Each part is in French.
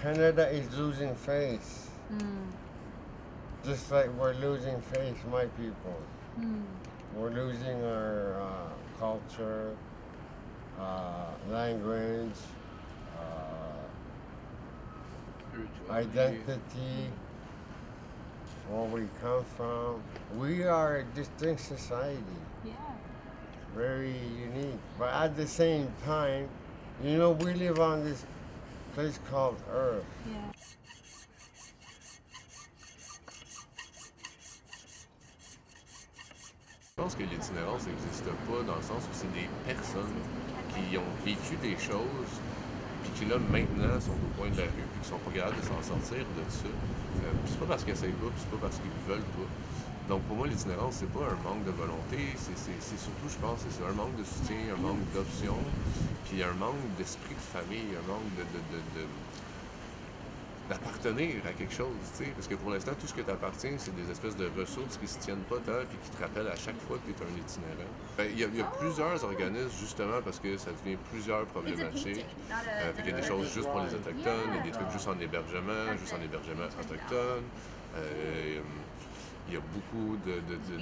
Canada is losing face. Just like we're losing face, my people. We're losing our culture, language, identity, where we come from. We are a distinct society. Yeah. Very unique. But at the same time, you know, we live on this place called Earth. Yeah. Je pense que l'itinérance n'existe pas dans le sens où c'est des personnes qui ont vécu des choses puis qui là maintenant sont au coin de la rue puis qui sont pas capables de s'en sortir de ça. Puis c'est pas parce qu'ils essayent pas, puis c'est pas parce qu'ils veulent pas. Donc pour moi l'itinérance c'est pas un manque de volonté, c'est surtout je pense c'est un manque de soutien, un manque d'options, puis un manque d'esprit de famille, un manque d'appartenir à quelque chose, tu sais, parce que pour l'instant, tout ce que t'appartiens, c'est des espèces de ressources qui se tiennent pas tant et qui te rappellent à chaque fois que t'es un itinérant. Il y a plusieurs organismes, justement, parce que ça devient plusieurs problématiques. Il y a des choses juste pour les Autochtones, il y a des trucs juste en hébergement autochtone. Il y a beaucoup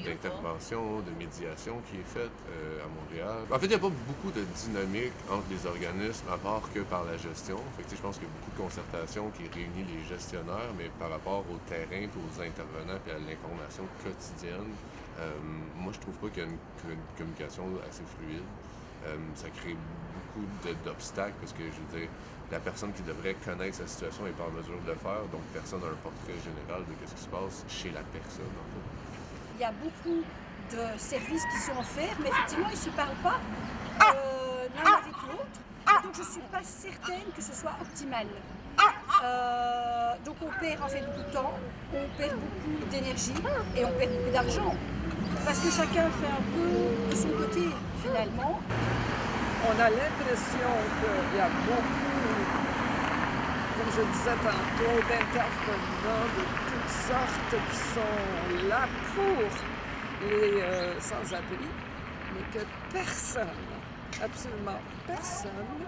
d'interventions, de médiation qui est faite à Montréal. En fait, il n'y a pas beaucoup de dynamique entre les organismes, à part que par la gestion. Fait que, je pense qu'il y a beaucoup de concertation qui réunit les gestionnaires, mais par rapport au terrain, aux intervenants et à l'information quotidienne, moi, je trouve pas qu'il y a une communication assez fluide. Ça crée beaucoup d'obstacles parce que, je veux dire, la personne qui devrait connaître sa situation n'est pas en mesure de le faire, donc personne n'a un portrait général de ce qui se passe chez la personne, en fait. Il y a beaucoup de services qui sont offerts, mais effectivement, ils ne se parlent pas l'un avec l'autre. Donc, je ne suis pas certaine que ce soit optimal. Donc, on perd en fait beaucoup de temps, on perd beaucoup d'énergie et on perd beaucoup d'argent. Parce que chacun fait un peu de son côté, finalement. On a l'impression qu'il y a beaucoup, comme je disais tantôt, d'intervenants de toutes sortes qui sont là pour les sans-abri, mais que personne, absolument personne,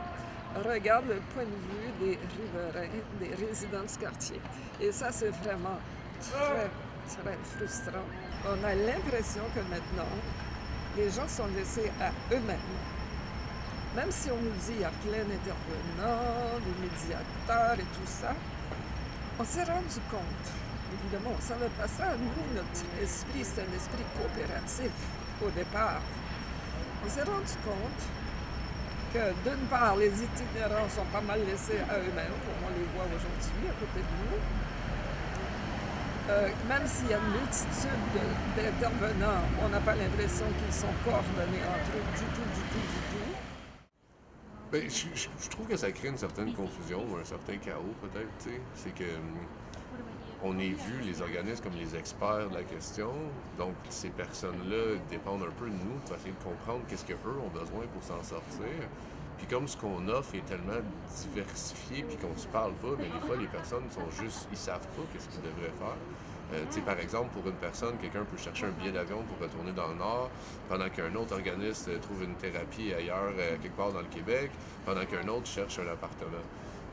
regarde le point de vue des riverains, des résidents de ce quartier. Et ça, c'est vraiment très, très frustrant. On a l'impression que maintenant, les gens sont laissés à eux-mêmes. Même si on nous dit qu'il y a plein d'intervenants, des médiateurs et tout ça, on s'est rendu compte, évidemment, on ne savait pas ça. Nous, notre esprit, c'est un esprit coopératif au départ. On s'est rendu compte que, d'une part, les itinérants sont pas mal laissés à eux-mêmes, comme on les voit aujourd'hui à côté de nous. Même s'il y a une multitude d'intervenants, on n'a pas l'impression qu'ils sont coordonnés entre eux du tout. Ben, je trouve que ça crée une certaine confusion ou un certain chaos peut-être, tu sais. C'est que on est vu les organismes comme les experts de la question, donc ces personnes-là dépendent un peu de nous pour essayer de comprendre qu'est-ce qu'eux ont besoin pour s'en sortir. Puis comme ce qu'on offre est tellement diversifié puis qu'on se parle pas, mais des fois les personnes sont juste, ils savent pas qu'est-ce qu'ils devraient faire. Tu sais, par exemple, pour une personne, quelqu'un peut chercher un billet d'avion pour retourner dans le Nord, pendant qu'un autre organisme trouve une thérapie ailleurs, quelque part dans le Québec, pendant qu'un autre cherche un appartement.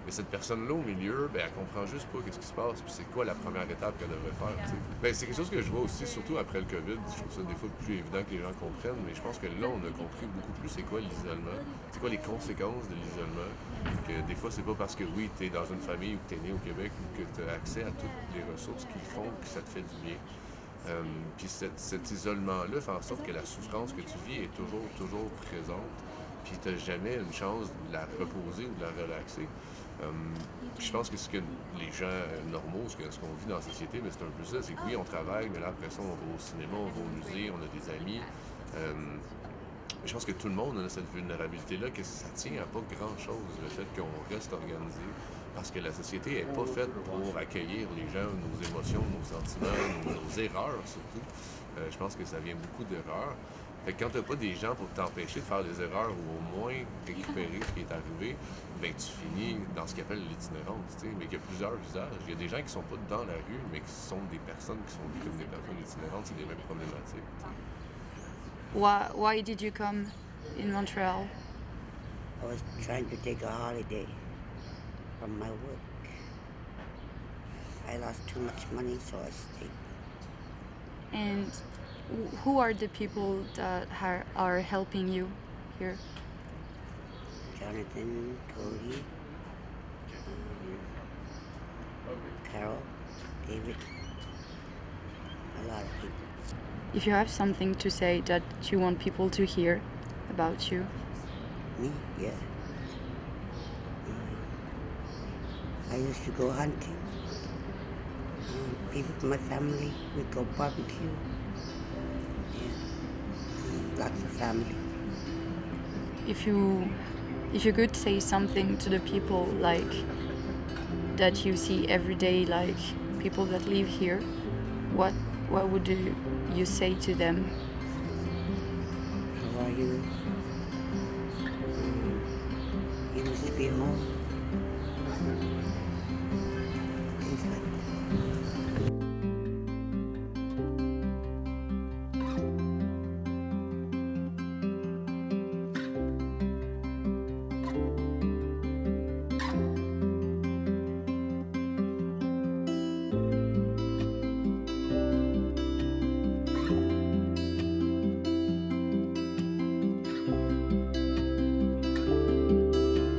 Mais cette personne-là, au milieu, ben, elle comprend juste pas qu'est-ce qui se passe, puis c'est quoi la première étape qu'elle devrait faire, tu sais. Ben, c'est quelque chose que je vois aussi, surtout après le COVID. Je trouve ça des fois plus évident que les gens comprennent, mais je pense que là, on a compris beaucoup plus c'est quoi l'isolement, c'est quoi les conséquences de l'isolement. Que des fois, c'est pas parce que, oui, t'es dans une famille ou que t'es né au Québec ou que t'as accès à toutes les ressources qui font que ça te fait du bien. Puis cet isolement-là fait en sorte que la souffrance que tu vis est toujours présente, puis t'as jamais une chance de la reposer ou de la relaxer. Puis je pense que ce que les gens normaux, ce qu'on vit dans la société, mais c'est un peu ça, c'est que oui, on travaille, mais là, après ça, on va au cinéma, on va au musée, on a des amis. Je pense que tout le monde a cette vulnérabilité-là, que ça tient à pas grand-chose, le fait qu'on reste organisé, parce que la société n'est pas faite pour accueillir les gens, nos émotions, nos sentiments, nos erreurs surtout. Je pense que ça vient beaucoup d'erreurs. Fait que quand t'as pas des gens pour t'empêcher de faire des erreurs ou au moins récupérer ce qui est arrivé, ben tu finis dans ce qu'ils appellent l'itinérance, tu sais, mais qu'il y a plusieurs visages. Il y a des gens qui sont pas dans la rue, mais qui sont des personnes qui sont vues comme des personnes itinérantes, c'est les mêmes problématiques. Why did you come in Montreal? I was trying to take a holiday from my work. I lost too much money, so I stayed. And who are the people that are helping you here? Jonathan, Cody, Carol, David, a lot of people. If you have something to say that you want people to hear about you. Me? Yeah. I used to go hunting. People from my family, we go barbecue. Yeah. Lots of family. If you could say something to the people like that you see every day, like people that live here, what would you say to them? How are you? You must be home.